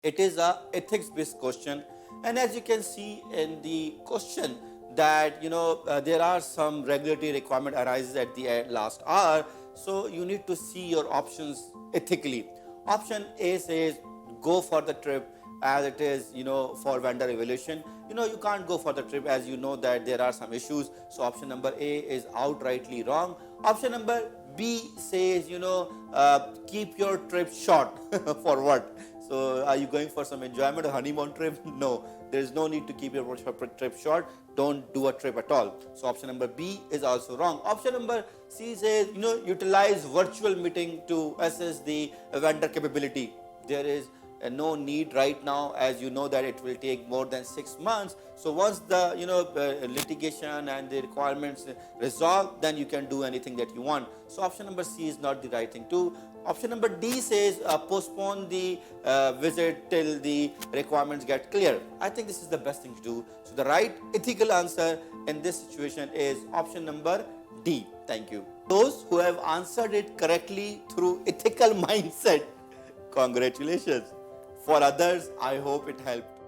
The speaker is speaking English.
It is a ethics based question, and as you can see in the question that there are some regulatory requirement arises at the last hour, so you need to see your options ethically. Option A says go for the trip as it is, for vendor evaluation. You can't go for the trip, as you know that there are some issues, so option number A is outrightly wrong. Option number B says, keep your trip short. For what? So are you going for some enjoyment or honeymoon trip? No, there is no need to keep your trip short. Don't do a trip at all. So option number B is also wrong. Option number C says, utilize virtual meeting to assess the vendor capability. There is no need right now, as you know that it will take more than 6 months. So once the litigation and the requirements resolve, then you can do anything that you want. So option number C is not the right thing too. Option number D says postpone the visit till the requirements get clear. I think this is the best thing to do. So the right ethical answer in this situation is option number D. Thank you. Those who have answered it correctly through ethical mindset, congratulations. For others, I hope it helped.